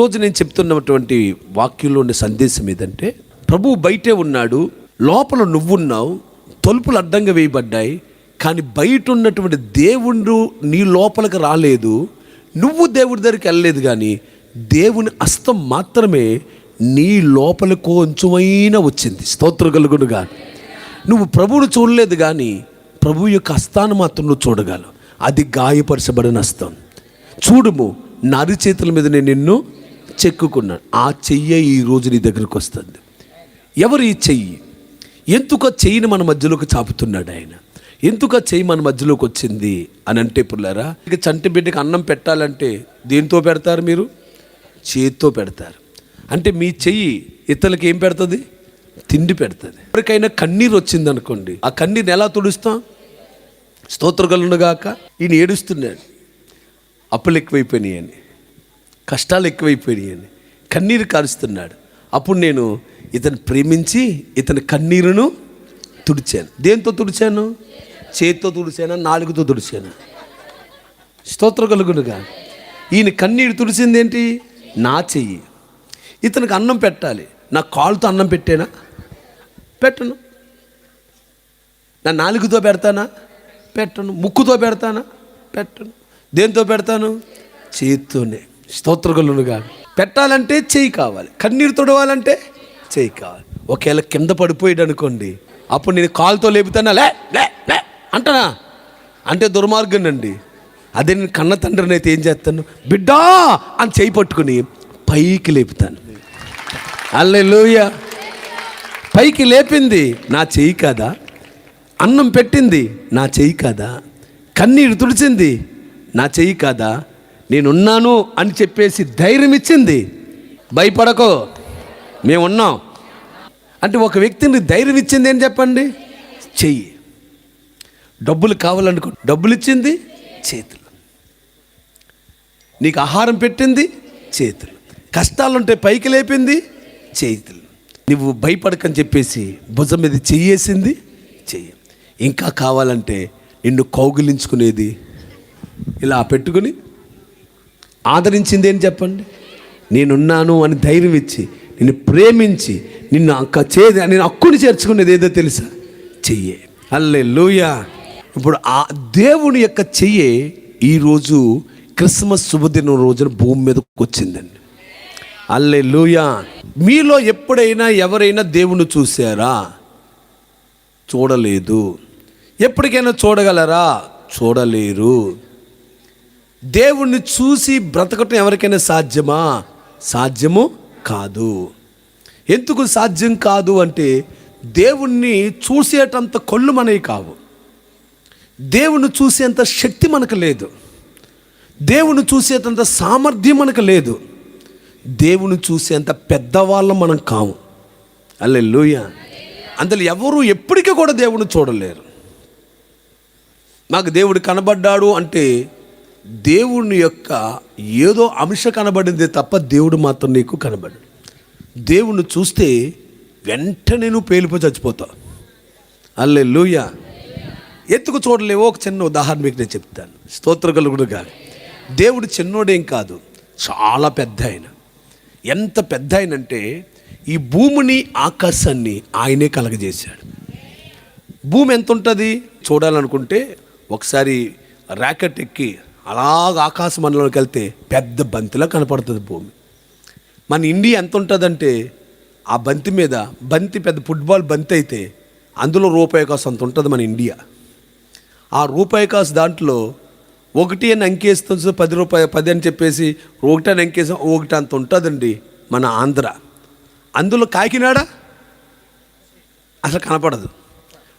రోజు నేను చెప్తున్నటువంటి వాక్యంలో ఉండే సందేశం ఏదంటే, ప్రభువు బయటే ఉన్నాడు, లోపల నువ్వున్నావు, తలుపులు అడ్డంగా వేయబడ్డాయి, కానీ బయట ఉన్నటువంటి దేవుడు నీ లోపలికి రాలేదు, నువ్వు దేవుడి దగ్గరికి వెళ్ళలేదు, కానీ దేవుని హస్తం మాత్రమే నీ లోపల కొంచెమైనా వచ్చింది. స్తోత్రం కలుగునుగా. నువ్వు ప్రభువును చూడలేదు, కానీ ప్రభు యొక్క హస్తాన్ని మాత్రం నువ్వు చూడగలవు. అది గాయపరచబడిన హస్తం. చూడుము, నా అరిచేతుల మీద నేను నిన్ను చెక్కుకున్నాను. ఆ చెయ్యే ఈరోజు నీ దగ్గరకు వస్తుంది. ఎవరు ఈ చెయ్యి? ఎందుకు ఆ చెయ్యిని మన మధ్యలోకి చాపుతున్నాడు ఆయన? ఎందుకు ఆ చెయ్యి మన మధ్యలోకి వచ్చింది అని అంటే, పుల్లారా, ఇక చంటి బిడ్డకి అన్నం పెట్టాలంటే దేంతో పెడతారు? మీరు చేతితో పెడతారు. అంటే మీ చెయ్యి ఇతరులకి ఏం పెడుతుంది? తిండి పెడుతుంది. ఎవరికైనా కన్నీరు వచ్చిందనుకోండి, ఆ కన్నీరుని ఎలా తుడుస్తాం? స్తోత్రగలుగాక. ఈయన ఏడుస్తున్నాడు, అప్పులు ఎక్కువైపోయినాయి అని, కష్టాలు ఎక్కువైపోయినాయి అని కన్నీరు కారుస్తున్నాడు. అప్పుడు నేను ఇతను ప్రేమించి ఇతని కన్నీరును తుడిచాను. దేంతో తుడిచాను? చేతితో తుడిచాను, నాలుగుతో తుడిచాను. స్తోత్రం కలుగునుగా. ఈయన కన్నీరు తుడిచింది ఏంటి? నా చెయ్యి. ఇతనికి అన్నం పెట్టాలి, నా కాలుతో అన్నం పెట్టేనా? పెట్టను. నా నాలుగుతో పెడతానా? పెట్టను. ముక్కుతో పెడతానా? పెట్టను. దేంతో పెడతాను? చేతితోనే. స్తోత్రగలునుగా. పెట్టాలంటే చెయ్యి కావాలి, కన్నీరు తొడవాలంటే చెయ్యి కావాలి. ఒకవేళ కింద పడిపోయాడు అనుకోండి, అప్పుడు నేను కాలుతో లేపుతానా? లే లే లే అంటానా? అంటే దుర్మార్గం అండి. అదే నేను కన్న తండ్రిని అయితే ఏం చేస్తాను? బిడ్డా అని చెయ్యి పట్టుకుని పైకి లేపుతాను. హల్లెలూయా. పైకి లేపింది నా చెయ్యి కాదా? అన్నం పెట్టింది నా చెయ్యి కాదా? కన్నీరు తుడిచింది నా చెయ్యి కాదా? నేనున్నాను అని చెప్పేసి ధైర్యం ఇచ్చింది. భయపడకో, మేమున్నాం అంటే ఒక వ్యక్తిని ధైర్యం ఇచ్చింది ఏం చెప్పండి? చెయ్యి. డబ్బులు కావాలనుకో, డబ్బులు ఇచ్చింది చేతులు. నీకు ఆహారం పెట్టింది చేతులు. కష్టాలుంటే పైకి లేపింది చేతులు. నువ్వు భయపడకని చెప్పేసి భుజం మీద చెయ్యేసింది చెయ్యి. ఇంకా కావాలంటే నిన్ను కౌగిలించుకునేది ఇలా పెట్టుకుని ఆదరించింది ఏం చెప్పండి? నేనున్నాను అని ధైర్యం ఇచ్చి, నిన్ను ప్రేమించి, నిన్ను నేను హక్కుని చేర్చుకునేది ఏదో తెలుసా? చెయ్యే. హల్లెలూయా. ఇప్పుడు ఆ దేవుని యొక్క చెయ్యే ఈరోజు క్రిస్మస్ శుభదినం రోజున భూమి మీదకి వచ్చిందండి. హల్లెలూయా. మీలో ఎప్పుడైనా ఎవరైనా దేవుని చూసారా? చూడలేదు. ఎప్పటికైనా చూడగలరా? చూడలేరు. దేవుణ్ణి చూసి బ్రతకటం ఎవరికైనా సాధ్యమా? సాధ్యము కాదు. ఎందుకు సాధ్యం కాదు అంటే, దేవుణ్ణి చూసేటంత కళ్ళు మనవి కావు, దేవుణ్ణి చూసేంత శక్తి మనకు లేదు, దేవుని చూసేంత సామర్థ్యం మనకు లేదు, దేవుని చూసేంత పెద్దవాళ్ళం మనం కాము. హల్లెలూయా. అందులో ఎవరు ఎప్పటికీ కూడా దేవుని చూడలేరు. నాకు దేవుడు కనబడ్డాడు అంటే దేవుని యొక్క ఏదో అంశ కనబడిందే తప్ప దేవుడు మాత్రం నీకు కనబడ్డాడు. దేవుణ్ణి చూస్తే వెంటనే నువ్వు పేలిపోయి చచ్చిపోతావు. హల్లెలూయా. ఎందుకు చూడలేవో ఒక చిన్న ఉదాహరణ మీకు నేను చెప్తాను. స్తోత్రం కలుగునుగా. దేవుడు చిన్నోడేం కాదు, చాలా పెద్ద ఆయన. ఎంత పెద్ద ఆయనంటే ఈ భూమిని ఆకాశాన్ని ఆయనే కలగజేశాడు. భూమి ఎంత ఉంటుంది చూడాలనుకుంటే ఒకసారి ర్యాకెట్ ఎక్కి అలాగ ఆకాశ మండలంలోకి వెళ్తే పెద్ద బంతిలా కనపడుతుంది భూమి. మన ఇండియా ఎంత ఉంటుందంటే ఆ బంతి మీద, బంతి పెద్ద ఫుట్బాల్ బంతి అయితే అందులో రూపాయి కాసు అంత ఉంటుంది మన ఇండియా. ఆ రూపాయి కాసు దాంట్లో 1 అని అంకేస్తుంది, 10 రూపాయలు 10 అని చెప్పేసి 1 అని అంకేసాం, 1 అంత ఉంటుందండి మన ఆంధ్ర. అందులో కాకినాడ అసలు కనపడదు.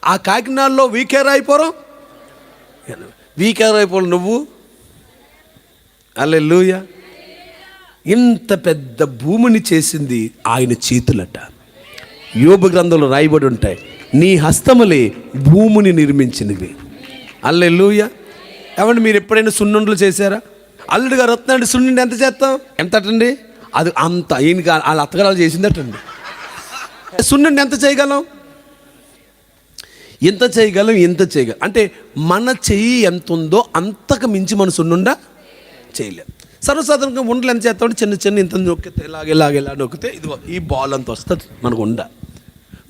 ఆ కాకినాడలో వీకే రాయిపురం, వీకే రాయిపురం నువ్వు. హల్లెలూయా. ఇంత పెద్ద భూమిని చేసింది ఆయన చేతులట. యోబు గ్రంథంలో రాయబడి ఉంటాయి, నీ హస్తములే భూమిని నిర్మించినవి. హల్లెలూయా. ఏమండి, మీరు ఎప్పుడైనా సున్నుండలు చేశారా? అల్లుడు గారు వస్తున్నాడు, సున్నుండి ఎంత చేస్తాం? ఎంత అటండి? అది అంత ఈయనకి వాళ్ళ అత్తగారు చేసిందటండి. సున్నుండి ఎంత చేయగలం? ఇంత చేయగలం, ఇంత చేయగలం. అంటే మన చెయ్యి ఎంత ఉందో అంతకు మించి మన సున్నుండ చేయలేం. సర్వసాధారణంగా ఉండలు ఎంత చేస్తామంటే చిన్న చిన్న ఇంత నొక్కితే ఇలా నొక్కితే ఇదిగో ఈ బాల్ అంత వస్తుంది మనకు ఉండ.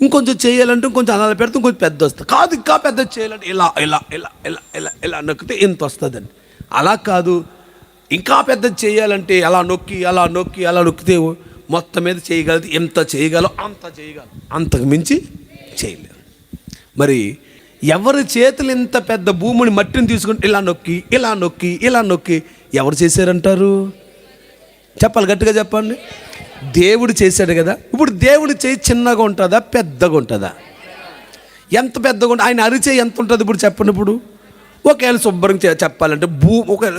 ఇంకొంచెం చేయాలంటే ఇంకొంచెం అలా పెడితే ఇంకొంచెం పెద్ద వస్తుంది. కాదు ఇంకా పెద్ద చేయాలంటే ఇలా ఇలా ఇలా ఇలా ఇలా ఇలా నొక్కితే ఇంత వస్తుందండి. అలా కాదు, ఇంకా పెద్దది చేయాలంటే అలా నొక్కితే మొత్తం మీద చేయగలదు. ఎంత చేయగలం అంత చేయగలం, అంతకు మించి చేయలేదు. మరి ఎవరి చేతులు ఇంత పెద్ద భూమిని మట్టిని తీసుకుని ఇలా నొక్కి ఎవరు చేశారంటారు? చెప్పాలి, గట్టిగా చెప్పండి. దేవుడు చేశాడు కదా. ఇప్పుడు దేవుడి చేయి చిన్నగా ఉంటుందా పెద్దగా ఉంటుందా? ఎంత పెద్దగా ఉంటుంది? ఆయన అరిచేయి ఎంత ఉంటుంది ఇప్పుడు చెప్పండి. ఇప్పుడు ఒకవేళ శుభ్రంగా చెప్పాలంటే ఒకవేళ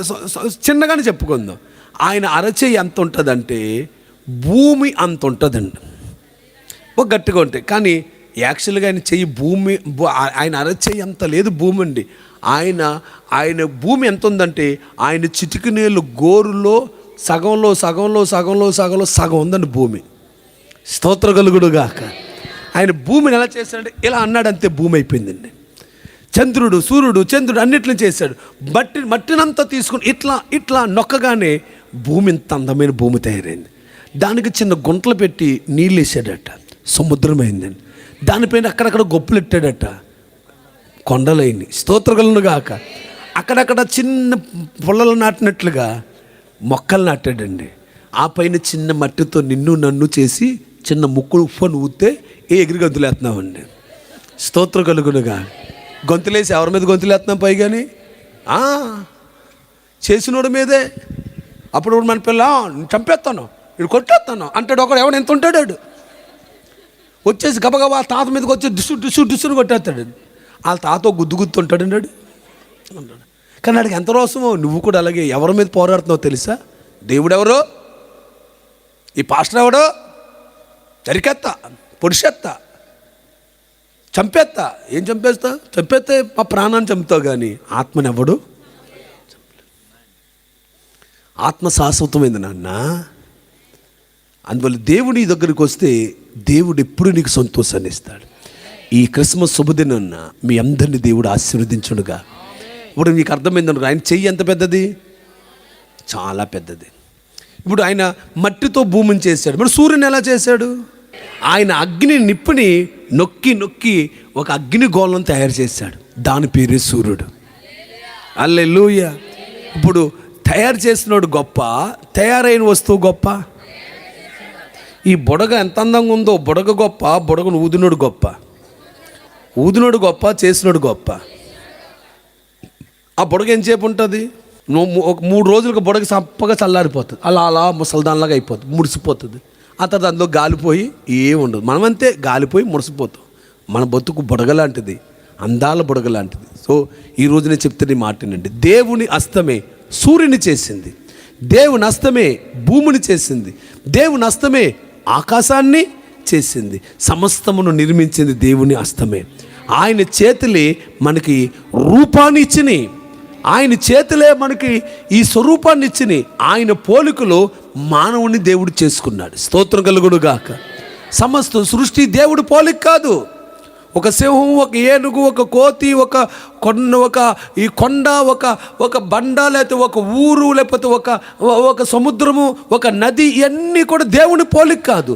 చిన్నగానే చెప్పుకుందాం. ఆయన అరచేయి ఎంత ఉంటుందంటే భూమి అంత ఉంటుందండి, ఒక గట్టిగా ఉంటాయి. కానీ యాక్చువల్గా ఆయన చెయ్యి ఆయన అరచేయి అంత లేదు భూమి అండి. ఆయన భూమి ఎంత ఉందంటే ఆయన చిటికినేళ్ళు గోరులో సగం ఉందండి భూమి. స్తోత్ర కలుగుడుగాక. ఆయన భూమిని ఎలా చేశాడంటే ఇలా అన్నాడు, అంతే భూమి అయిపోయిందండి. చంద్రుడు సూర్యుడు చంద్రుడు అన్నిటిని చేశాడు. మట్టినంతా తీసుకుని ఇట్లా నొక్కగానే భూమి ఇంత అందమైన భూమి తయారైంది. దానికి చిన్న గుంటలు పెట్టి నీళ్ళు వేసాడట, సముద్రమైందండి. దానిపైన అక్కడక్కడ గొప్పలు పెట్టాడట, కొండలైంది. స్తోత్రగలుగాక. అక్కడక్కడ చిన్న పొలాలు నాటినట్లుగా మొక్కలు నాటాడండి. ఆ పైన చిన్న మట్టితో నిన్ను నన్ను చేసి చిన్న ముక్కుడు ఉప్పని ఊస్తే ఎగిరి గొంతులేస్తున్నామండి. స్తోత్ర కలుగునుగా. గొంతులేసి ఎవరి మీద గొంతులేస్తున్నాం? పైగాని చేసినోడి మీదే. అప్పుడు మన పిల్ల చంపేస్తాను, ఇడు కొట్టేస్తాను అంటాడు. ఒకడు ఎవడు ఎంత ఉంటాడు, వచ్చేసి గబగబా తాత మీదకి వచ్చి డిస్సుని కొట్టేస్తాడు. వాళ్ళ తాత గుద్దుంటాడు అన్నాడు. కానీ వాడికి ఎంత రోసమో. నువ్వు కూడా అలాగే ఎవరి మీద పోరాడుతున్నావు తెలుసా? దేవుడు ఎవరో, ఈ పాస్టర్ ఎవడో, జరికేత్తా, పొడిచేత్తా, చంపేస్తా. ఏం చంపేస్తే మా ప్రాణాన్ని చంపుతావు, కానీ ఆత్మని ఎవడు? ఆత్మ శాశ్వతమైంది నాన్న. అందువల్ల దేవుడి దగ్గరికి వస్తే దేవుడు ఎప్పుడు నీకు సంతోషాన్ని ఇస్తాడు. ఈ క్రిస్మస్ శుభదినాన్న మీ అందరినీ దేవుడు ఆశీర్వదించుడుగా. ఇప్పుడు మీకు అర్థమైందనుకో, ఆయన చెయ్యి ఎంత పెద్దది, చాలా పెద్దది. ఇప్పుడు ఆయన మట్టితో భూమిని చేశాడు. మరి సూర్యుని ఎలా చేశాడు? ఆయన అగ్ని నిప్పుని నొక్కి ఒక అగ్ని గోళం తయారు చేశాడు. దాని పేరే సూర్యుడు. హల్లెలూయా. ఇప్పుడు తయారు చేసినోడు గొప్ప, తయారైన వస్తువు గొప్ప. ఈ బుడగ ఎంత అందంగా ఉందో, బుడగ గొప్ప, బుడగను ఊదినోడు గొప్ప. ఊదినోడు గొప్ప, చేసినోడు గొప్ప. ఆ బుడగ ఎంతసేపు ఉంటుంది? ఒక 3 రోజులకు బుడగ చప్పగా చల్లారిపోతుంది. అలా ముసల్దాన్లాగా అయిపోతుంది, ముడిసిపోతుంది. ఆ తర్వాత అందులో గాలిపోయి ఏముండదు. మనమంతే గాలిపోయి ముడిసిపోతాం. మన బతుకు బుడగ లాంటిది, అందాల బుడగ లాంటిది. సో ఈరోజు నేను చెప్తున్న మాటనండి. దేవుని హస్తమే సూర్యుని చేసింది, దేవుని హస్తమే భూమిని చేసింది, దేవుని హస్తమే ఆకాశాన్ని చేసింది. సమస్తమును నిర్మించింది దేవుని హస్తమే. ఆయన చేతులే మనకి రూపాన్ని ఇచ్చినాయి. ఆయన చేతులే మనకి ఈ స్వరూపాన్ని ఇచ్చినాయి. ఆయన పోలికలో మానవుని దేవుడు చేసుకున్నాడు. స్తోత్రం కలుగుడుగాక. సమస్త సృష్టి దేవుడు పోలిక కాదు. ఒక సింహం, ఒక ఏనుగు, ఒక కోతి, ఒక కొండ, ఒక బండ, లేకపోతే ఒక ఊరు, లేకపోతే ఒక సముద్రము, ఒక నది, ఇవన్నీ కూడా దేవుని పోలిక కాదు.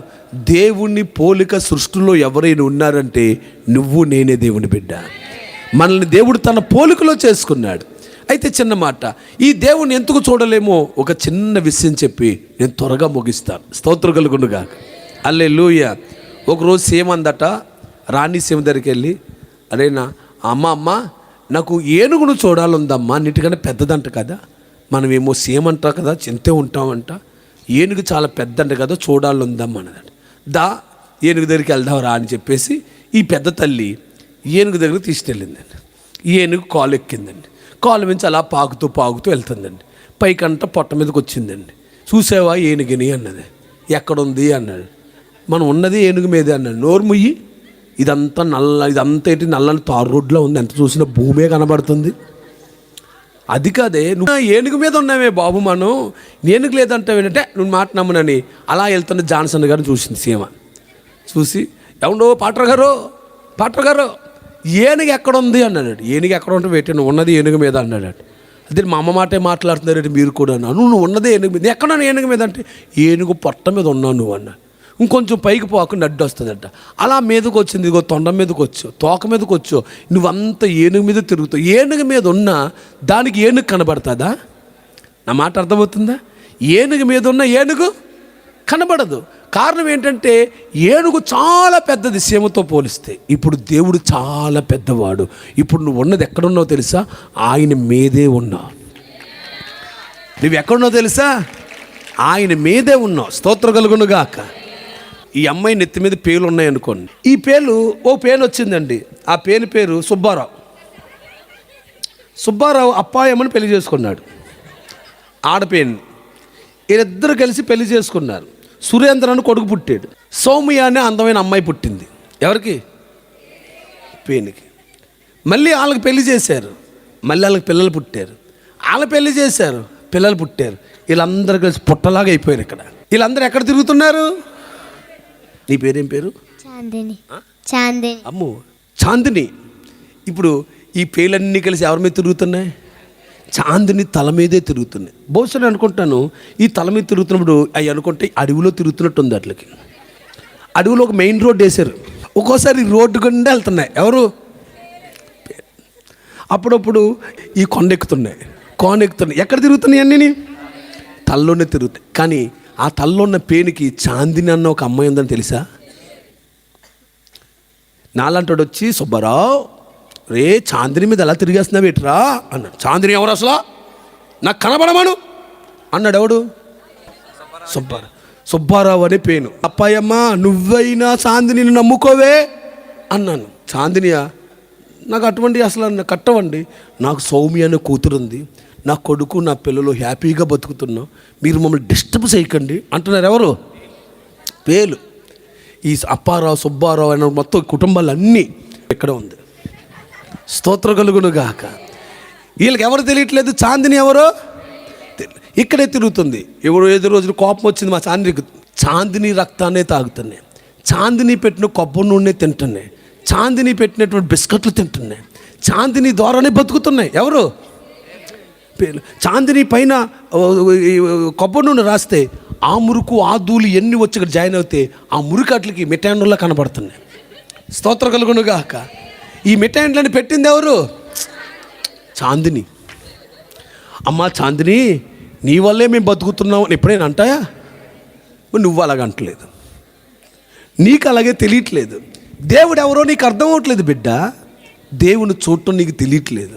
దేవుని పోలిక సృష్టిలో ఎవరైనా ఉన్నారంటే నువ్వు నేనే దేవుని బిడ్డ. మనల్ని దేవుడు తన పోలికలో చేసుకున్నాడు. అయితే చిన్న మాట, ఈ దేవుని ఎందుకు చూడలేమో ఒక చిన్న విషయం చెప్పి నేను త్వరగా ముగిస్తాను. స్తోత్రం కలుగునుగా. హల్లెలూయా. ఒకరోజు సీమ అందట, రాణి సీమ దగ్గరికి వెళ్ళి, అరేనా అమ్మ నాకు ఏనుగును చూడాలందమ్మా, అన్నిటికన్నా పెద్దదంట కదా. మనమేమో సీమ అంటాం కదా, చింతే ఉంటామంట. ఏనుగు చాలా పెద్దంట కదా, చూడాలందమ్మా అన్నదంట. ఏనుగు దగ్గరికి వెళ్దాం రా అని చెప్పేసి ఈ పెద్ద తల్లి ఏనుగు దగ్గరికి తీసుకెళ్ళిందండి. ఏనుగు కాలు ఎక్కిందండి. కాలు మించి అలా పాకుతూ వెళ్తుందండి. పైకంట పొట్ట మీదకి వచ్చిందండి. చూసావా ఏనుగుని అన్నది. ఎక్కడుంది అన్నాడు. మనం ఉన్నది ఏనుగు మీదే అన్నాడు. నోరు ముయ్యి, ఇదంతా నల్లని తారు రోడ్లో ఉంది, ఎంత చూసినా భూమే కనబడుతుంది. అది కాదే, నువ్వు ఏనుగు మీద ఉన్నామే బాబు, మనం ఏనుగు లేదంటావేంటంటే నువ్వు మాట నమ్మనని అలా వెళ్తున్న జాన్సన్ గారిని చూసింది సీమ. చూసి ఎవడో పాట్ర గారు ఏనుగు ఎక్కడ ఉంది అన్నాడు. ఏనుగు ఎక్కడ ఉంటే పెట్టి నువ్వు ఉన్నది ఏనుగు మీద అన్నాడు. అదే మా అమ్మ మాటే మాట్లాడుతున్నారంటే మీరు కూడా నువ్వు ఉన్నదే ఏనుగు మీద. ఎక్కడున్నా ఏనుగు మీద అంటే ఏనుగు పొట్ట మీద ఉన్నావు నువ్వు అన్న. ఇంకొంచెం పైకి పోకుండా అడ్డు వస్తుందట. అలా మీదకి వచ్చింది, ఇదిగో తొండ మీదకి వచ్చు, తోక మీదకి వచ్చు, నువ్వంతా ఏనుగు మీద తిరుగుతావు. ఏనుగు మీద ఉన్నా దానికి ఏనుగు కనబడుతుందా? నా మాట అర్థమవుతుందా? ఏనుగు మీద ఉన్న ఏనుగు కనబడదు. కారణం ఏంటంటే ఏనుగు చాలా పెద్దది సీమతో పోలిస్తే. ఇప్పుడు దేవుడు చాలా పెద్దవాడు. ఇప్పుడు నువ్వు ఉన్నది ఎక్కడున్నావు తెలుసా? ఆయన మీదే ఉన్నావు. నువ్వు ఎక్కడున్నావు తెలుసా? ఆయన మీదే ఉన్నావు. స్తోత్రం కలుగును గాక. ఈ అమ్మాయి నెత్తి మీద పేలు ఉన్నాయనుకోండి. ఈ పేలు ఓ పేను వచ్చిందండి. ఆ పేను పేరు సుబ్బారావు. సుబ్బారావు అప్పాయమ్మని పెళ్లి చేసుకున్నాడు, ఆడపేను. వీరిద్దరు కలిసి పెళ్లి చేసుకున్నారు. సురేంద్ర అని కొడుకు పుట్టాడు. సౌమ్య అనే అందమైన అమ్మాయి పుట్టింది. ఎవరికి? పేనుకి. మళ్ళీ వాళ్ళకి పెళ్లి చేశారు, మళ్ళీ వాళ్ళకి పిల్లలు పుట్టారు. వాళ్ళ పెళ్లి చేశారు, పిల్లలు పుట్టారు. వీళ్ళందరూ కలిసి పుట్టలాగా అయిపోయారు. ఇక్కడ వీళ్ళందరూ ఎక్కడ తిరుగుతున్నారు? నీ పేరేం పేరు? చాందిని. చాందిని. అమ్ము చాందిని. ఇప్పుడు ఈ పేర్లన్నీ కలిసి ఎవరి మీద తిరుగుతున్నాయి? చాందిని తల మీదే తిరుగుతున్నాయి. బహుశా నేను అనుకుంటాను ఈ తల మీద తిరుగుతున్నప్పుడు అవి అనుకుంటే అడవిలో తిరుగుతున్నట్టు ఉంది. అట్లకి అడవిలో ఒక మెయిన్ రోడ్ వేశారు. ఒక్కోసారి రోడ్డు గుండా వెళ్తున్నాయి. ఎవరు? అప్పుడప్పుడు ఈ కొండెక్కుతున్నాయి. ఎక్కడ తిరుగుతున్నాయి? అన్నీ తల్లోనే తిరుగుతాయి. కానీ ఆ తల్లో ఉన్న పేనుకి చాందిని అన్న ఒక అమ్మాయి ఉందని తెలుసా? నాలంటాడు వచ్చి, సుబ్బారావు రే చాందిని మీద ఎలా తిరిగేస్తున్నావు ఏట్రా అన్నాడు. చాందిని ఎవరు అసలు? నాకు కనబడమను అన్నాడు. ఎవడు? సుబ్బారావు అనే పేను. అప్పాయమ్మ నువ్వైనా చాందిని నమ్ముకోవే అన్నాను. చాందినియా? నాకు అటువంటి అసలు కట్టవండి. నాకు సౌమ్య అనే కూతురు ఉంది, నా కొడుకు నా పిల్లలు హ్యాపీగా బతుకుతున్నాం, మీరు మమ్మల్ని డిస్టర్బ్ చేయకండి అంటున్నారు. ఎవరు? పేలు. ఈ అప్పారావు సుబ్బారావు అనే మొత్తం కుటుంబాలు అన్నీ ఇక్కడ ఉంది. స్తోత్ర కలుగును గాక. వీళ్ళకి ఎవరు తెలియట్లేదు చాందిని ఎవరో. ఇక్కడే తిరుగుతుంది. ఎవరు ఏదో రోజున కోపం వచ్చింది మా చాందినికి. చాందిని రక్తాన్నే తాగుతున్నాయి, చాందిని పెట్టిన కొబ్బరి నూనె తింటున్నాయి, చాందిని పెట్టినటువంటి బిస్కెట్లు తింటున్నాయి, చాందిని ద్వారానే బతుకుతున్నాయి. ఎవరు? చాందిని పైన కొబ్బరి నూనె రాస్తే ఆ మురుకు ఆ ధూళి ఎన్ని వచ్చి ఇక్కడ జాయిన్ అవుతే ఆ మురికట్లకి మిఠాయిలా కనబడుతున్నాయి. స్తోత్ర కలుగును గాక. ఈ మిఠాయిలను పెట్టింది ఎవరు? చాందిని. అమ్మా చాందిని నీ వల్లే మేము బతుకుతున్నాం అని ఎప్పుడైనా అంటాయా? నువ్వు అలాగ అంటలేదు, నీకు అలాగే తెలియట్లేదు. దేవుడు ఎవరో నీకు అర్థం అవ్వట్లేదు బిడ్డ. దేవుని చూడటం నీకు తెలియట్లేదు.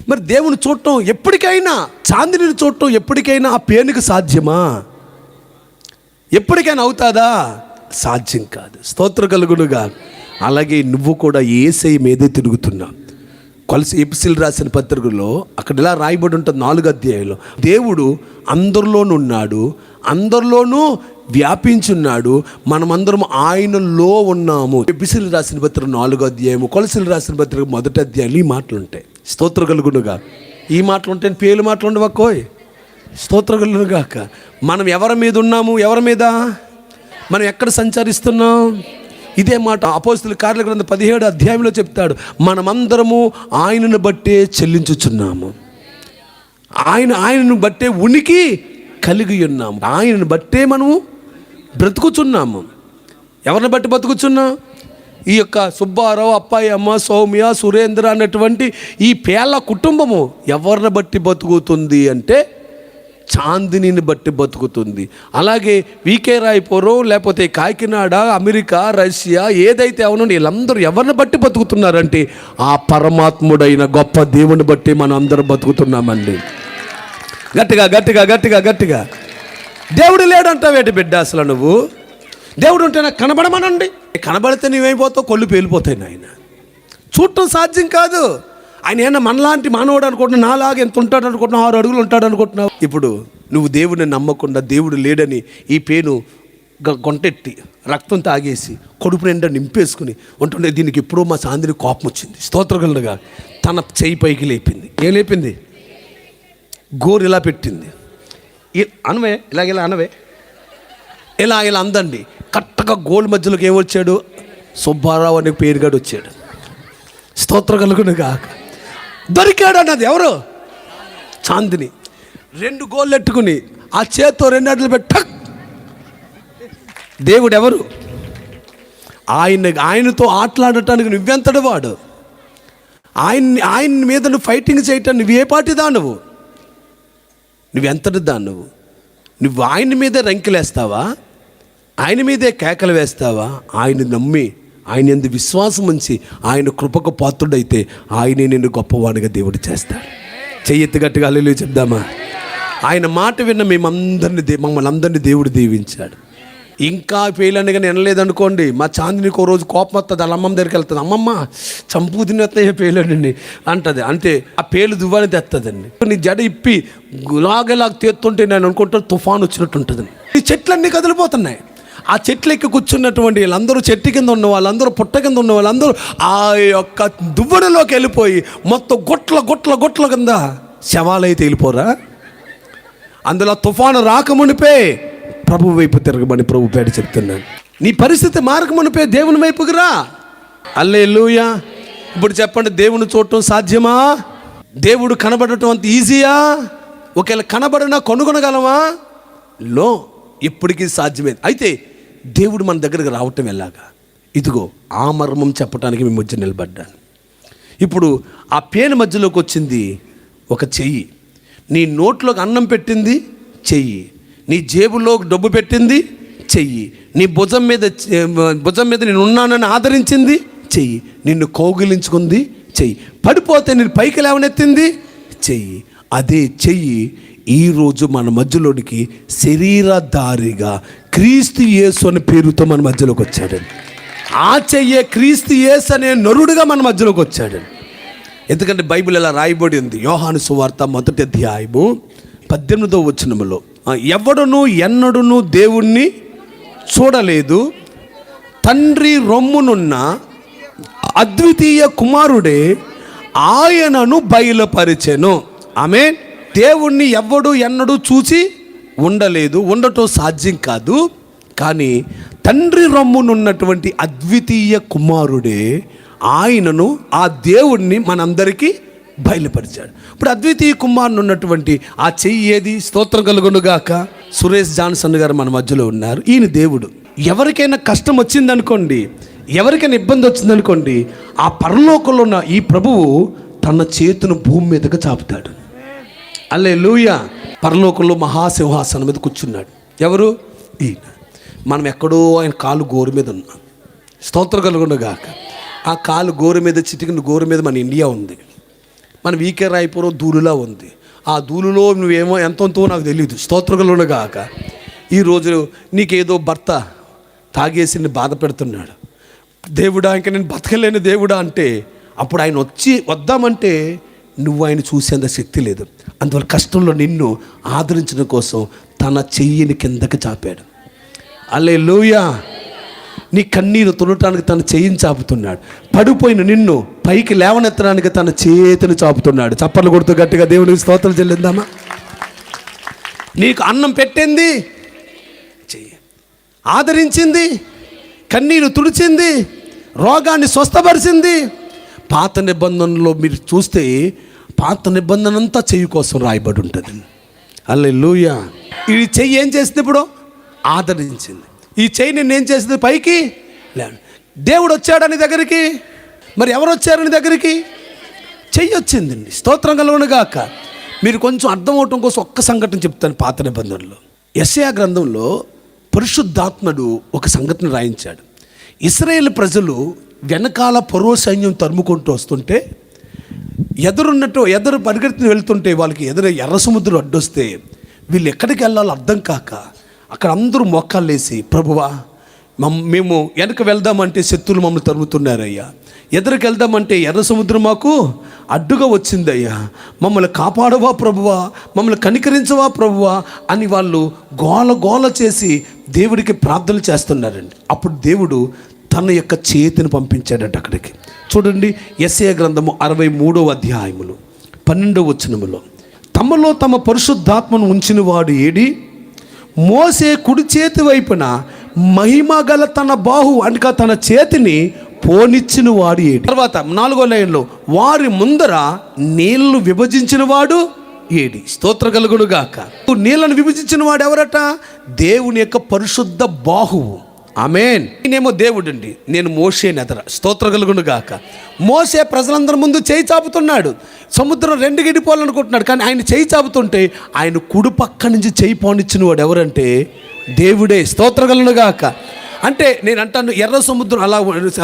మరి దేవుని చూడటం ఎప్పటికైనా, చాందిని చూడటం ఎప్పటికైనా ఆ పేనుకు సాధ్యమా? ఎప్పటికైనా అవుతాదా? సాధ్యం కాదు. స్తోత్ర కలుగునుగా. అలాగే నువ్వు కూడా యేసయ్య మీదే తిరుగుతున్నావు. ఎపిసిల్ రాసిన పత్రికలో అక్కడ ఇలా రాయబడి ఉంటుంది 4వ అధ్యాయంలో, దేవుడు అందరిలోనూ ఉన్నాడు, అందరిలోనూ వ్యాపించున్నాడు, మనమందరం ఆయనలో ఉన్నాము. ఎపిసిల్ రాసిన పత్రిక 4వ అధ్యాయము, కొలసీలు రాసిన పత్రిక 1వ అధ్యాయంలో ఈ మాటలు ఉంటాయి. స్తోత్ర కలుగునుగా. ఈ మాటలు ఉంటాయి, పేలు మాటలు ఉండవు అక్కోయ్. స్తోత్ర కలుగునుగాక. మనం ఎవరి మీద ఉన్నాము? ఎవరి మీద? మనం ఎక్కడ సంచరిస్తున్నాం? ఇదే మాట అపోస్తలుల కార్యాల గ్రంథం 17వ అధ్యాయంలో చెప్తాడు. మనమందరము ఆయనను బట్టే చెల్లించుచున్నాము, ఆయనను బట్టే ఉనికి కలిగి ఉన్నాము, ఆయనను బట్టే మనము బ్రతుకుచున్నాము. ఎవరిని బట్టి బతుకుచున్నాం? ఈ యొక్క సుబ్బారావు, అప్పాయమ్మ, సౌమ్య, సురేంద్ర అన్నటువంటి ఈ పేర్ల కుటుంబము ఎవరిని బట్టి బతుకుతుంది అంటే చాందినిని బట్టి బతుకుతుంది. అలాగే వికే రాయపురం, లేకపోతే కాకినాడ, అమెరికా, రష్యా, ఏదైతే అవునండి, వీళ్ళందరూ ఎవరిని బట్టి బతుకుతున్నారంటే ఆ పరమాత్ముడైన గొప్ప దేవుని బట్టి మనం అందరం బతుకుతున్నామండి. గట్టిగా గట్టిగా గట్టిగా గట్టిగా. దేవుడు లేడంటావేటి బిడ్డ? అసలు నువ్వు దేవుడు ఉంటే నాకు కనబడమనండి. కనబడితే నువ్వైపోతావు, కొళ్ళు పేలిపోతాయి. ఆయన చూడటం సాధ్యం కాదు. ఆయన ఏమన్నా మనలాంటి మానవుడు అనుకుంటున్నావు, నాలాగా ఎంత ఉంటాడు అనుకుంటున్నావు, 6 అడుగులు ఉంటాడు అనుకుంటున్నావు. ఇప్పుడు నువ్వు దేవుడిని నమ్మకుండా దేవుడు లేడని ఈ పేను గొంటెట్టి రక్తం తాగేసి కడుపు నిండా నింపేసుకుని ఉంటుండే. దీనికి ఎప్పుడో మా చాందిని కోపం వచ్చింది. స్తోత్రగలుగా తన చెయ్యి పైకి లేపింది. ఏం లేపింది? గోరు ఇలా పెట్టింది. అనవే ఇలా అనవే ఇలా అందండి. కరెక్ట్గా గోల్ మధ్యలోకి ఏమొచ్చాడు? సుబ్బారావు అనే పేరుగాడు వచ్చాడు. స్తోత్ర కలుగునుగా. దొరికాడు అన్నది ఎవరు? చాందిని 2 గోళ్ళు ఎట్టుకుని ఆ చేత్తో 2 అడుగులు పెట్టి ఠక్. దేవుడు ఎవరు? ఆయనతో ఆటలాడటానికి నువ్వెంతటి వాడు? ఆయన మీద నువ్వు ఫైటింగ్ చేయటానికి నువ్వు ఏ పార్టీ దానవు? నువ్వెంతటి దానవు? నువ్వు ఆయన మీదే రంకెలేస్తావా? ఆయన మీదే కేకలు వేస్తావా? ఆయన నమ్మి ఆయన యందు విశ్వాసం ఉంచి ఆయన కృపకు పాత్రుడైతే ఆయనే నిన్ను గొప్పవాడిగా దేవుడు చేస్తాడు. చెయ్యెత్తి గట్టిగా హల్లెలూయా చెప్దామా? ఆయన మాట విన్న మమ్మల్ని అందరినీ దేవుడు దీవించాడు. ఇంకా పేలని కానీ వినలేదనుకోండి, మా చాందినికి ఓ రోజు కోపం వస్తుంది. వాళ్ళ అమ్మమ్మ దగ్గరికి వెళ్తుంది. అమ్మమ్మ చంపు తినేస్తాయి పేలండి అంటది. అంటే ఆ పేలు దువ్వాలని తెస్తుందండి. నీ జడ ఇప్పి గులాగేలాగా తీస్తుంటే నేను అనుకుంటాను తుఫాను వచ్చినట్టు ఉంటుందని. ఈ చెట్లన్నీ కదిలిపోతున్నాయి. ఆ చెట్లు ఎక్కి కూర్చున్నటువంటి వాళ్ళందరూ, చెట్టు కింద ఉన్న వాళ్ళందరూ, పుట్ట కింద ఉన్న వాళ్ళందరూ ఆ యొక్క దువ్వెనలోకి వెళ్ళిపోయి మొత్తం గుట్ల కింద శవాలైతే వెళ్ళిపోరా. అందులో తుఫాను రాకమునిపే ప్రభు వైపు తిరగమని ప్రభు పేట చెప్తున్నాను. నీ పరిస్థితి మారకమునిపే దేవుని వైపుకి రా. హల్లెలూయా. ఇప్పుడు చెప్పండి, దేవుని చూడటం సాధ్యమా? దేవుడు కనబడటం అంత ఈజీయా? ఒకవేళ కనబడినా కనుగొనగలమా? లో, ఇప్పటికీ సాధ్యమే. అయితే దేవుడు మన దగ్గరకు రావటం ఎలాగా? ఇదిగో ఆ మర్మం చెప్పడానికి మీ మధ్య నిలబడ్డాను. ఇప్పుడు ఆ పేను మధ్యలోకి వచ్చింది ఒక చెయ్యి. నీ నోట్లోకి అన్నం పెట్టింది చెయ్యి. నీ జేబులో డబ్బు పెట్టింది చెయ్యి. నీ భుజం మీద నేను ఉన్నానని ఆదరించింది చెయ్యి. నిన్ను కౌగిలించుకుంది చెయ్యి. పడిపోతే నేను పైకి లేవనెత్తింది చెయ్యి. అదే చెయ్యి ఈరోజు మన మధ్యలోనికి శరీరధారిగా క్రీస్తు యేసు అనే పేరుతో మన మధ్యలోకి వచ్చాడండి. ఆ చెయ్యే క్రీస్తు యేసు అనే నరుడుగా మన మధ్యలోకి వచ్చాడండి. ఎందుకంటే బైబిల్ ఇలా రాయబడి ఉంది. యోహాను సువార్త 1వ అధ్యాయము 18వ వచనములో, ఎవడును ఎన్నడును దేవుణ్ణి చూడలేదు, తండ్రి రొమ్మునున్న అద్వితీయ కుమారుడే ఆయనను బయలుపరిచెను. ఆమేన్. దేవుణ్ణి ఎవడు ఎన్నడూ చూసి ఉండలేదు, ఉండటం సాధ్యం కాదు. కానీ తండ్రి రొమ్మునున్నటువంటి అద్వితీయ కుమారుడే ఆయనను, ఆ దేవుణ్ణి మనందరికీ బయలుపరిచాడు. ఇప్పుడు అద్వితీయ కుమారుని ఉన్నటువంటి ఆ చెయ్యి ఏది? స్తోత్రం కలుగునుగాక. సురేష్ జాన్సన్ గారు మన మధ్యలో ఉన్నారు. ఈయన దేవుడు. ఎవరికైనా కష్టం వచ్చిందనుకోండి, ఎవరికైనా ఇబ్బంది వచ్చిందనుకోండి, ఆ పరలోకంలో ఉన్న ఈ ప్రభువు తన చేతును భూమి మీదకి చాపుతాడు. హల్లెలూయా. పరలోకంలో మహాసింహాసనం మీద కూర్చున్నాడు. ఎవరు? ఈయన. మనం ఎక్కడో ఆయన కాలు గోరు మీద ఉన్నాం. స్తోత్రం కలుగునుగాక. ఆ కాలు గోరు మీద, చిటికిన గోరు మీద మన ఇండియా ఉంది. మన వీకే రాయపురం ధూళిలా ఉంది. ఆ ధూళిలో నువ్వేమో ఎంతో నాకు తెలియదు. స్తోత్రం కలుగునుగాక. ఈరోజు నీకేదో భర్త తాగేసి బాధ పెడుతున్నాడు. దేవుడా, ఇంకా నేను బతకలేని దేవుడా అంటే, అప్పుడు ఆయన వద్దామంటే నువ్వు ఆయన చూసేంత శక్తి లేదు. అందువల్ల కష్టంలో నిన్ను ఆదరించడం కోసం తన చెయ్యిని కిందకి చాపాడు. హల్లెలూయా. నీ కన్నీరు తుడటానికి తన చెయ్యిని చాపుతున్నాడు. పడిపోయిన నిన్ను పైకి లేవనెత్తడానికి తన చేతిని చాపుతున్నాడు. చప్పట్లు కొడుతూ గట్టిగా దేవునికి స్తోత్రం చెల్లిద్దామా? నీకు అన్నం పెట్టింది చెయ్యి, ఆదరించింది, కన్నీరు తుడిచింది, రోగాన్ని స్వస్థపరిచింది. పాత నిబంధనలో మీరు చూస్తే పాత నిబంధన అంతా చెయ్యి కోసం రాయబడి ఉంటుంది. హల్లెలూయా. ఈ చెయ్యి ఏం చేసింది? ఇప్పుడు ఆదరించింది. ఈ చెయ్యి నేనేం చేసింది? పైకి లేదు. దేవుడు వచ్చాడని దగ్గరికి. మరి ఎవరు వచ్చారని దగ్గరికి? చెయ్యి వచ్చిందండి. స్తోత్రం కలుగునుగాక. మీరు కొంచెం అర్థం అవటం కోసం ఒక్క సంఘటన చెప్తాను. పాత నిబంధనలో యెషయా గ్రంథంలో పరిశుద్ధాత్ముడు ఒక సంగతిని రాయించాడు. ఇశ్రాయేలు ప్రజలు వెనకాల ఫరో సైన్యం తరుముకుంటూ వస్తుంటే, ఎదురు పరిగెత్తి వెళ్తుంటే వాళ్ళకి ఎర్ర సముద్రం అడ్డొస్తే వీళ్ళు ఎక్కడికి వెళ్ళాలో అర్థం కాక అక్కడ అందరూ మోకాళ్ళు వేసి, ప్రభువా మేము వెనక వెళ్దామంటే శత్రులు మమ్మల్ని తరుముతున్నారయ్యా, ఎదురుకి వెళ్దామంటే ఎర్ర సముద్రం మాకు అడ్డుగా వచ్చిందయ్యా, మమ్మల్ని కాపాడవా ప్రభువా, మమ్మల్ని కనికరించవా ప్రభువా అని వాళ్ళు గోల చేసి దేవుడికి ప్రార్థనలు చేస్తున్నారండి. అప్పుడు దేవుడు తన యొక్క చేతిని పంపించాడట అక్కడికి. చూడండి, యెషయా గ్రంథము 63వ అధ్యాయములు 12వ వచనములో, తమలో తమ పరిశుద్ధాత్మను ఉంచిన వాడు ఏడి? మోసే కుడి చేతి వైపున మహిమ గల తన బాహు అనగా తన చేతిని పోనిచ్చిన వాడు ఏడి? తర్వాత 4వ లైన్లో, వారి ముందర నీళ్లు విభజించిన వాడు ఏడి. స్తోత్ర కలుగును గాక. నీళ్ళను విభజించిన వాడు ఎవరట? దేవుని యొక్క పరిశుద్ధ బాహువు. ఆమేన్. నేనేమో దేవుడండి, నేను మోషే నెదర. స్తోత్ర కలుగును గాక. మోషే ప్రజలందరి ముందు చేయి చాపుతున్నాడు, సముద్రం రెండు గిడిపోవాలనుకుంటున్నాడు. కానీ ఆయన చేయి చాపుతుంటే ఆయన కుడి పక్క నుంచి చేయి పోనిచ్చిన వాడు ఎవరంటే దేవుడే. స్తోత్ర కలుగును గాక. అంటే నేను అంటాను, ఎర్ర సముద్రం అలా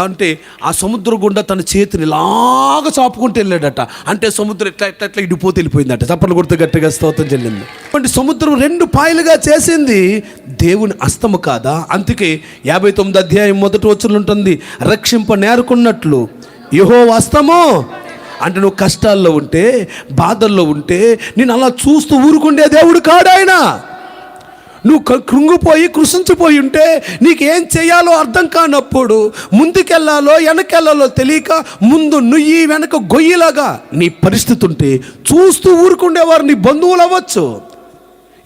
అంటే ఆ సముద్రం గుండా తన చేతిని ఇలాగ చాపుకుంటూ వెళ్ళాడట. అంటే సముద్రం ఎట్లా ఎట్లా ఎట్లా ఇడిపోతే వెళ్ళిపోయిందట. చప్పట్లు కొడుతూ గట్టిగా స్తోత్రం చెల్లింది. అంటే సముద్రం రెండు పాయలుగా చేసింది దేవుని హస్తము కాదా? అందుకే 59 అధ్యాయం 1 వచనం ఉంటుంది, రక్షింప నేర్కొన్నట్లు యెహోవా హస్తము. అంటే నువ్వు కష్టాల్లో ఉంటే, బాధల్లో ఉంటే నేను అలా చూస్తూ ఊరుకుండే దేవుడు కాడు ఆయన. నువ్వు కృంగిపోయి కృషించిపోయి ఉంటే నీకేం చేయాలో అర్థం కానప్పుడు, ముందుకెళ్ళాలో వెనకెళ్ళాలో తెలియక ముందు నుయ్యి వెనక గొయ్యిలాగా నీ పరిస్థితి ఉంటే చూస్తూ ఊరుకుండేవారు నీ బంధువులు అవ్వచ్చు.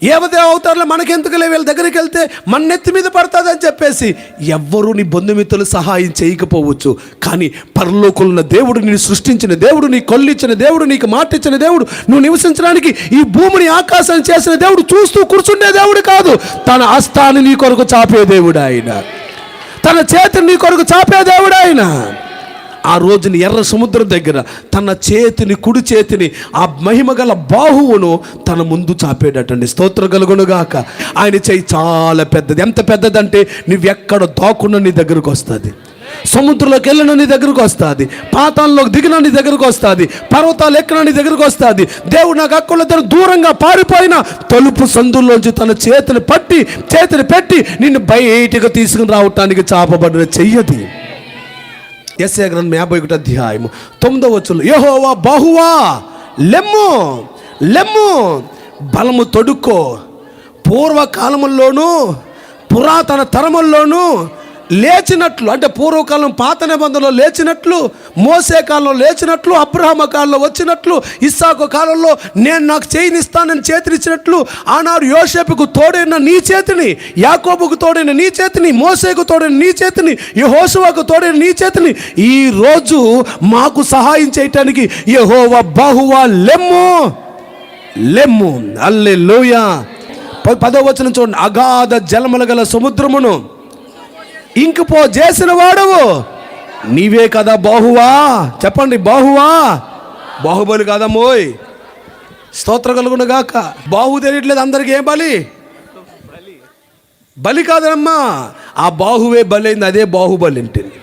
ఏవదే అవుతారులే, మనకెందుకులే, వీళ్ళ దగ్గరికి వెళ్తే మన నెత్తి మీద పడుతుందని చెప్పేసి ఎవ్వరూ నీ బంధుమిత్రులు సహాయం చేయకపోవచ్చు. కానీ పరలోకంలో దేవుడు నిన్ను సృష్టించిన దేవుడు, నీ కళ్ళు ఇచ్చిన దేవుడు, నీకు మాట ఇచ్చిన దేవుడు, నువ్వు నివసించడానికి ఈ భూమిని ఆకాశాన్ని చేసిన దేవుడు చూస్తూ కూర్చుండే దేవుడు కాదు. తన హస్తాన్ని నీ కొరకు చాపే దేవుడు ఆయన. తన చేతిని నీ కొరకు చాపే దేవుడు ఆయన. ఆ రోజుని ఎర్ర సముద్రం దగ్గర తన చేతిని, కుడి చేతిని, ఆ మహిమగల బాహువును తన ముందు చాపేటండి. స్తోత్ర కలుగునుగాక. ఆయన చేయి చాలా పెద్దది. ఎంత పెద్దదంటే నువ్వెక్కడ దాక్కున్నా నీ దగ్గరకు వస్తుంది, సముద్రంలోకి వెళ్ళిన నీ దగ్గరకు వస్తుంది, పాతాళంలోకి దిగిన నీ దగ్గరకు వస్తుంది, పర్వతాలు ఎక్కిన నీ దగ్గరకు వస్తుంది. దేవుడు నాకు అక్కడ దూరంగా పారిపోయిన తలుపు సందుల్లోంచి తన చేతిని పెట్టి నిన్ను బయటకు తీసుకుని రావటానికి చాపబడిన చెయ్యది. యెషయా గ్రంథం 51 అధ్యాయం 9 వచనం, యెహోవా బాహువా లెమ్ము బలము తొడుక్కో. పూర్వకాలముల్లోనూ పురాతన తరముల్లోనూ లేచినట్లు, అంటే పూర్వకాలం పాత నిబంధనలో లేచినట్లు, మోసే కాలంలో లేచినట్లు, అబ్రహాము కాలంలో వచ్చినట్లు, ఇస్సాకు కాలంలో నేను నాకు చేయినిస్తానని చేతినిచ్చినట్లు, ఆనాడు యోసేపుకు తోడైన నీ చేతిని, యాకోబుకు తోడైన నీ చేతిని, మోసేకు తోడైన నీ చేతిని, యెహోషువకు తోడైన నీ చేతిని ఈరోజు మాకు సహాయం చేయటానికి యెహోవా బాహువా లెమ్ము. హల్లెలూయా. 10వ వచనం చూడండి, అగాధ జలముల గల సముద్రమును ఇంకిపో చేసిన వాడవు నీవే కదా బాహువా. చెప్పండి, బాహువా. బాహుబలి కాదమ్మోయ్. స్తోత్ర కలుగును గాక. బాహు తెలియట్లేదు అందరికి. ఏం బలి కాదమ్మా, ఆ బాహువే బలైంది. అదే బాహుబలి ఉంటుంది.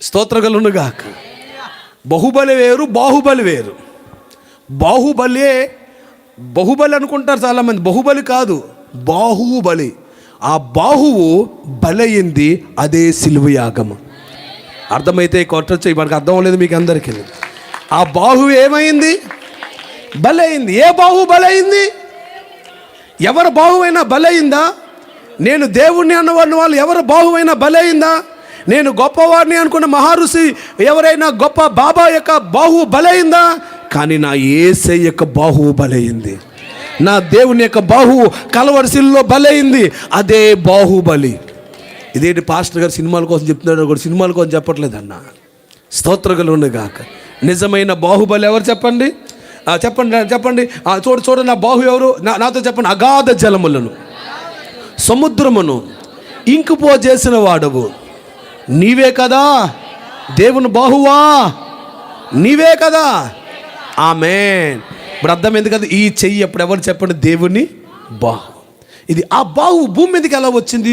స్తోత్ర కలుగును గాక. బాహుబలి వేరు, బాహుబలి వేరు. బాహుబలి అనుకుంటారు చాలామంది. బాహుబలి కాదు, బాహుబలి. ఆ బాహువు బలయింది, అదే సిలువ యాగము. అర్థమైతే కొట్టచ్చు, మనకు అర్థం అవ్వలేదు మీకు అందరికీ. ఆ బాహువు ఏమైంది? బలయింది. ఏ బాహువు బలయింది? ఎవరి బాహువైనా బలయిందా? నేను దేవుణ్ణి అన్నవాడిని వాళ్ళు ఎవరి బాహువైనా బలయిందా? నేను గొప్పవాడిని అనుకున్న మహారుషి ఎవరైనా గొప్ప బాబా యొక్క బాహువు బలయిందా? కానీ నా యేసయ్య యొక్క బాహువు బలయింది. నా దేవుని యొక్క బాహువు కలవరిశిల్లో బలైంది, అదే బాహుబలి. ఇదేంటి పాస్టర్ గారు సినిమాల కోసం చెప్తున్నాడు, కూడా సినిమాల కోసం చెప్పట్లేదన్న. స్తోత్రగలుగును గాక. నిజమైన బాహుబలి ఎవరు చెప్పండి? చెప్పండి. చూడు నా బాహు ఎవరు? నాతో చెప్పండి. అగాధ జలములను, సముద్రమును ఇంకిపో చేసిన వాడవు నీవే కదా. దేవుని బాహువా నీవే కదా. ఆమేన్. ఇప్పుడు అర్థం ఎందుకంటే ఈ చెయ్యి ఎప్పుడు ఎవరు చెప్పండి? దేవుని బాహు. ఇది ఆ బాహు భూమి మీదకి ఎలా వచ్చింది?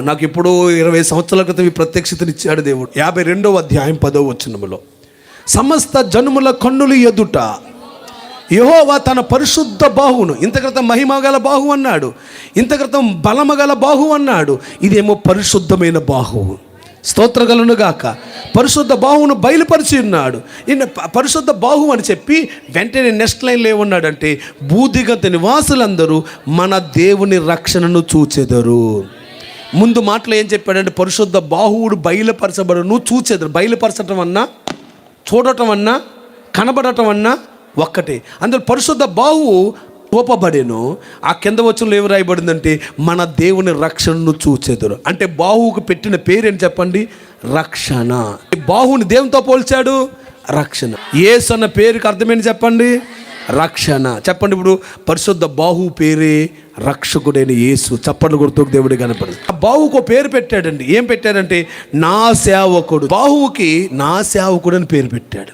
నాకు ఇప్పుడు 20 సంవత్సరాల క్రితం ఈ ప్రత్యక్షతనిచ్చాడు దేవుడు. 52వ అధ్యాయం 10వ వచనములో, సమస్త జనుముల కన్నులు ఎదుట యెహోవా తన పరిశుద్ధ బాహువును, ఇంతక్రితం మహిమగల బాహు అన్నాడు, ఇంతక్రితం బలమగల బాహు అన్నాడు, ఇదేమో పరిశుద్ధమైన బాహువు. స్తోత్రగలను గాక. పరిశుద్ధ బాహువును బయలుపరిచి ఉన్నాడు. ఈయన పరిశుద్ధ బాహు అని చెప్పి వెంటనే నెక్స్ట్ లైన్లో ఏమన్నాడంటే, భూదిగంత నివాసులందరూ మన దేవుని రక్షణను చూచెదరు. ముందు మాటలో ఏం చెప్పాడంటే, పరిశుద్ధ బాహువుడు బయలుపరచబడును చూచెదరు. బయలుపరచటం అన్నా, చూడటం అన్నా, కనబడటం అన్నా ఒక్కటే. అందులో పరిశుద్ధ బాహువు చూపబడేను. ఆ కింద వచనంలో ఏమి రాయబడిందంటే, మన దేవుని రక్షణను చూచెదరు. అంటే బాహువుకు పెట్టిన పేరేంటి చెప్పండి? రక్షణ. బాహువుని దేవునితో పోల్చాడు, రక్షణ. యేసు అన్న పేరుకి అర్థమేంటి చెప్పండి? రక్షణ. చెప్పండి ఇప్పుడు, పరిశుద్ధ బాహు పేరే రక్షకుడైన యేసు. చప్పట్లు కొడుతూ దేవుడి కనపడదు. ఆ బాహుకు పేరు పెట్టాడండి. ఏం పెట్టాడంటే నా సేవకుడు. బాహువుకి నా సేవకుడు అని పేరు పెట్టాడు.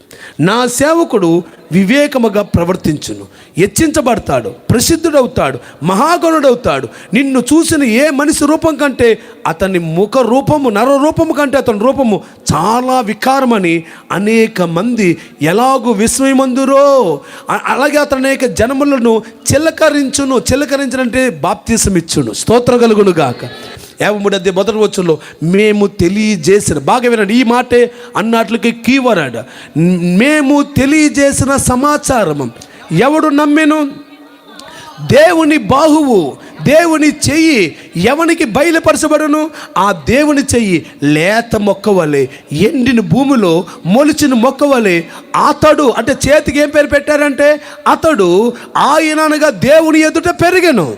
నా సేవకుడు వివేకముగా ప్రవర్తించును, హెచ్చించబడతాడు, ప్రసిద్ధుడవుతాడు, మహాగణుడవుతాడు. నిన్ను చూసిన ఏ మనిషి రూపం కంటే అతని ముఖ రూపము, నర రూపము కంటే అతని రూపము చాలా వికారమని అనేక మంది ఎలాగూ విస్మయమందురో అలాగే అతను అనేక జనములను చిలకరించినంటే బాప్తిసం ఇచ్చును. స్తోత్రం కలుగును గాక. 53 మొదటి వచనంలో మేము తెలియజేసిన, బాగా వినండి, ఈ మాటే అన్నట్లకి కీవర్డ్. మేము తెలియజేసిన సమాచారము ఎవడు నమ్మెను? దేవుని బాహువు, దేవుని చెయ్యి ఎవనికి బయలుపరచబడును? ఆ దేవుని చెయ్యి లేత మొక్క వలె, ఎండిన భూమిలో మొలిచిన మొక్క వలె. అతడు అంటే చేతికి ఏం పేరు పెట్టారంటే అతడు, ఆయన అనగా దేవుని ఎదుట పెరిగెను.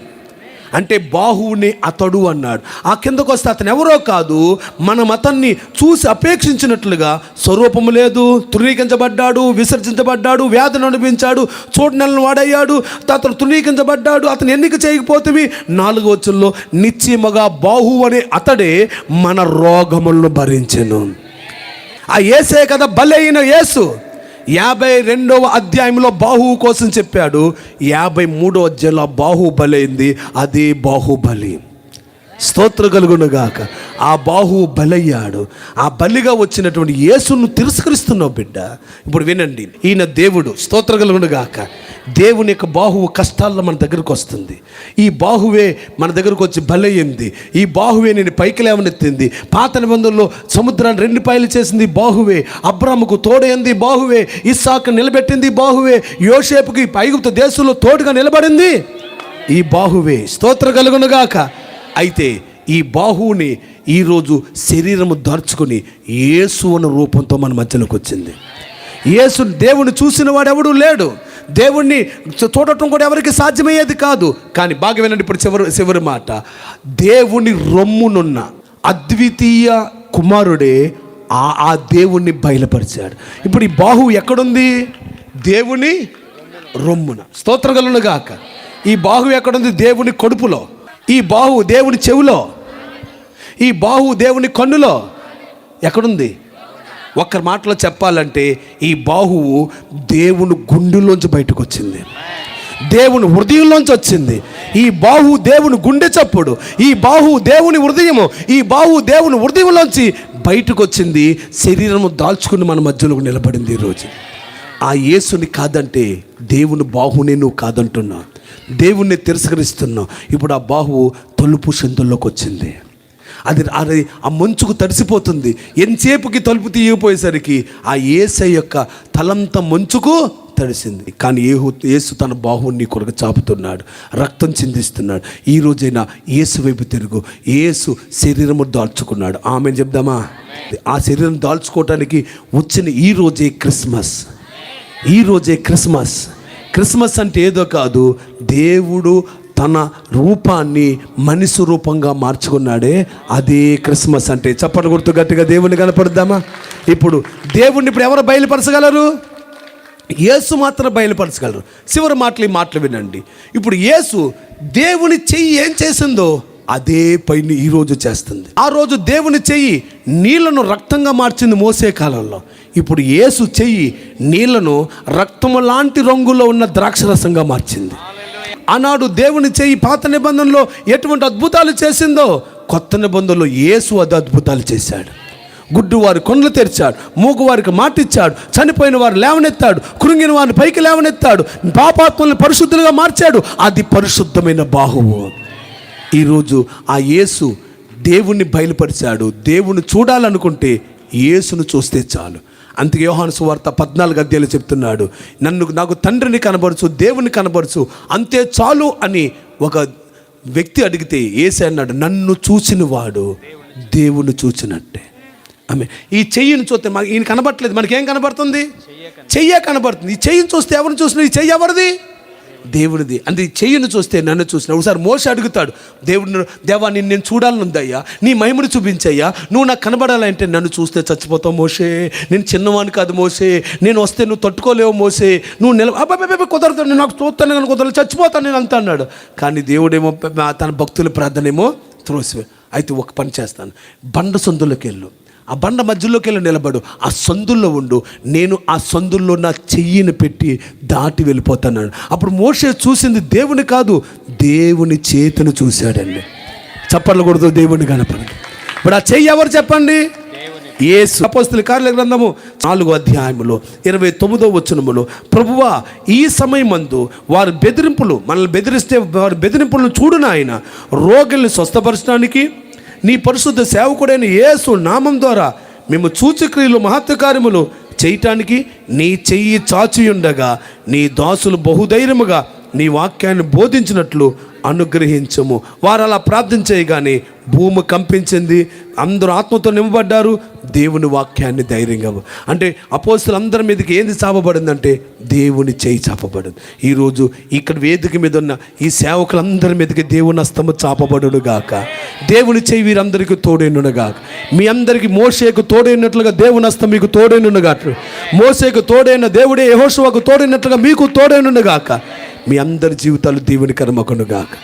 అంటే బాహువుని అతడు అన్నాడు. ఆ కిందకు వస్తే అతను ఎవరో కాదు, మనం అతన్ని చూసి అపేక్షించినట్లుగా స్వరూపము లేదు, తృణీకరించబడ్డాడు, విసర్జించబడ్డాడు, వ్యాధిని అనుభవించాడు, చోటునెలను వాడయ్యాడు, అతను తృణీకరించబడ్డాడు. అతను ఎన్నిక చేయకపోతే 4వ వచనంలో నిశ్చయముగా బాహువు అనే అతడే మన రోగములను భరించెను. ఆ యేసే కదా బలైన యేసు. 52వ అధ్యాయంలో బాహువు కోసం చెప్పాడు. 53వ అధ్యాయంలో బాహువు బలైంది. అదే బాహుబలి. స్తోత్రం కలుగును గాక. ఆ బాహువు బలయ్యాడు. ఆ బలిగా వచ్చినటువంటి యేసును తిరస్కరిస్తున్నావు బిడ్డ. ఇప్పుడు వినండి, ఈయన దేవుడు. స్తోత్రం కలుగును గాక. దేవుని యొక్క బాహువు కష్టాల్లో మన దగ్గరకు వస్తుంది. ఈ బాహువే మన దగ్గరకు వచ్చి బలయ్యింది. ఈ బాహువే నేను పైకి లేవనెత్తింది. పాత నిబంధనలో సముద్రాన్ని 2 పాయలు చేసింది బాహువే. అబ్రాముకు తోడైంది బాహువే. ఇస్సాకు నిలబెట్టింది బాహువే. యోసేపుకి ఐగుప్తు దేశంలో తోడుగా నిలబడింది ఈ బాహువే. స్తోత్రం కలుగును గాక. అయితే ఈ బాహువుని ఈరోజు శరీరము దార్చుకొని యేసు అన్న రూపంతో మన మధ్యలోకి వచ్చింది. యేసు దేవుని చూసిన వాడు ఎవడూ లేడు. దేవుణ్ణి చూడటం కూడా ఎవరికి సాధ్యమయ్యేది కాదు. కానీ బాగా వినండి ఇప్పుడు చివరి మాట. దేవుని రొమ్మునున్న అద్వితీయ కుమారుడే ఆ దేవుణ్ణి బయలుపరిచాడు. ఇప్పుడు ఈ బాహువు ఎక్కడుంది? దేవుని రొమ్మున. స్తోత్రం కలుగును గాక. ఈ బాహువు ఎక్కడుంది? దేవుని కడుపులో. ఈ బాహువు దేవుని చెవిలో. ఈ బాహువు దేవుని కన్నులో. ఎక్కడుంది? ఒక్క మాటలో చెప్పాలంటే ఈ బాహువు దేవుని గుండెలోంచి బయటకు వచ్చింది, దేవుని హృదయంలోంచి వచ్చింది. ఈ బాహువు దేవుని గుండె చప్పుడు, ఈ బాహువు దేవుని హృదయము, ఈ బాహువు దేవుని హృదయంలోంచి బయటకు వచ్చింది. శరీరము దాల్చుకుని మన మధ్యలో నిలబడింది. ఈరోజు ఆ యేసుని కాదంటే దేవుని బాహువునే నువ్వు కాదంటున్నావు, దేవుణ్ణి తిరస్కరిస్తున్నావు. ఇప్పుడు ఆ బాహువు తలుపు సందుల్లోకి వచ్చింది. అది ఆ మంచుకు తడిసిపోతుంది. ఎంతసేపుకి తలుపు తీయపోయేసరికి ఆ యేసు యొక్క తలంతా మంచుకు తడిసింది. కానీ యేసు తన బాహువుని కొరకు చాపుతున్నాడు, రక్తం చిందిస్తున్నాడు. ఈ రోజైనా యేసు వైపు తిరుగు. యేసు శరీరము దాల్చుకున్నాడు. ఆమెను చెప్దామా? ఆ శరీరం దాల్చుకోవటానికి వచ్చిన ఈ రోజే క్రిస్మస్. ఈ రోజే క్రిస్మస్. క్రిస్మస్ అంటే ఏదో కాదు, దేవుడు తన రూపాన్ని మనిషి రూపంగా మార్చుకున్నాడే, అదే క్రిస్మస్ అంటే. చప్పట్లు కొడుతూ గట్టిగా దేవుని కనపడదామా? ఇప్పుడు దేవుణ్ణి ఇప్పుడు ఎవరు బయలుపరచగలరు? యేసు మాత్రం బయలుపరచగలరు. చివరి మాటలు ఈ మాటలు వినండి. ఇప్పుడు యేసు దేవుని చెయ్యి ఏం చేసిందో అదే పైన ఈరోజు చేస్తుంది. ఆ రోజు దేవుని చెయ్యి నీళ్లను రక్తంగా మార్చింది మోసే కాలంలో. ఇప్పుడు యేసు చెయ్యి నీళ్లను రక్తము లాంటి రంగులో ఉన్న ద్రాక్షరసంగా మార్చింది. ఆనాడు దేవుని చెయ్యి పాత నిబంధనలో ఎటువంటి అద్భుతాలు చేసిందో కొత్త నిబంధనలో యేసు అద్భుతాలు చేశాడు. గుడ్డువారి కొండలు తెరిచాడు, మూగువారికి మాటిచ్చాడు, చనిపోయిన వారు లేవనెత్తాడు, కృంగిన వారిని పైకి లేవనెత్తాడు, పాపాత్మల్ని పరిశుద్ధులుగా మార్చాడు. అది పరిశుద్ధమైన బాహువు. ఈరోజు ఆ యేసు దేవుణ్ణి బయలుపరిచాడు. దేవుని చూడాలనుకుంటే యేసును చూస్తే చాలు. అందుకే యోహాను సువార్త 14 అధ్యాయాలు చెప్తున్నాడు, నాకు తండ్రిని కనబరచు, దేవుని కనబరచు, అంతే చాలు అని ఒక వ్యక్తి అడిగితే యేసు అన్నాడు, నన్ను చూసిన వాడు దేవుని చూసినట్టే. ఆమె ఈ చెయ్యిని చూస్తే ఈయన కనబడట్లేదు, మనకేం కనబడుతుంది? చెయ్యే కనబడుతుంది. ఈ చెయ్యిని చూస్తే ఎవరిని చూసినా ఈ చెయ్యి ఎవరిది? దేవుడిది. అంటే ఈ చెయ్యిని చూస్తే నన్ను చూసిన. ఒకసారి మోషే అడుగుతాడు దేవుడిని, దేవా నిన్ను నేను చూడాలనుందయ్యా, నీ మహిమను చూపించయ్యా, నువ్వు నాకు కనబడాలంటే నన్ను చూస్తే చచ్చిపోతావు మోషే, నేను చిన్నవాడిని కాదు మోషే, నేను వస్తే నువ్వు తట్టుకోలేవు మోషే, నువ్వు అబ్బాయి కుదరదు, నేను నాకు చూస్తాను కానీ కుదరదు, చచ్చిపోతాను నేను అంతా అన్నాడు. కానీ దేవుడేమో తన భక్తుల ప్రార్థనేమో త్రోసి. అయితే ఒక పని చేస్తాను, బండ సందులోకి వెళ్ళు, ఆ బండ మధ్యలోకి వెళ్ళి నిలబడు, ఆ సందుల్లో ఉండు, నేను ఆ సందుల్లో నా చెయ్యిని పెట్టి దాటి వెళ్ళిపోతాను. అప్పుడు మోషే చూసింది దేవుని కాదు, దేవుని చేతిని చూశాడండి. చప్పట్లు కొడుతూ దేవుని కనపడండి. ఇప్పుడు ఆ చెయ్యి ఎవరు చెప్పండి? యేసు. అపోస్తలుల కార్యాల గ్రంథము 4వ అధ్యాయములో 29వ వచనములో, ప్రభువా ఈ సమయమందు వారి బెదిరింపులు, మనల్ని బెదిరిస్తే వారి బెదిరింపులను చూడు నాయన, రోగుల్ని స్వస్థపరచడానికి నీ పరిశుద్ధ సేవకుడైన యేసు నామం ద్వారా మేము సూచక్రియలు మహత్కార్యములు చేయటానికి నీ చెయ్యి చాచి ఉండగా నీ దాసులు బహుధైర్యముగా నీ వాక్యాన్ని బోధించినట్లు అనుగ్రహించము. వారు అలా ప్రార్థన చేయగానే భూమి కంపించింది, అందరూ ఆత్మతో నింపబడ్డారు, దేవుని వాక్యాన్ని ధైర్యంగా. అంటే అపోస్తలుల అందరి మీదకి ఏంది చాపబడిందంటే దేవుని చేయి చాపబడింది. ఈరోజు ఇక్కడ వేదిక మీద ఉన్న ఈ సేవకులందరి మీదకి దేవుని హస్తము చాపబడును గాక, దేవుని చేయి వీరందరికీ తోడైనను గాక. మీ అందరికీ మోషేకు తోడైనట్లుగా దేవుని హస్తం మీకు తోడైనను గాక. మోషేకు తోడైన దేవుడే యెహోషువకు తోడైనట్లుగా మీకు తోడైనను గాక. మీ అందరి జీవితాలు దేవుని కర్మకును గాక.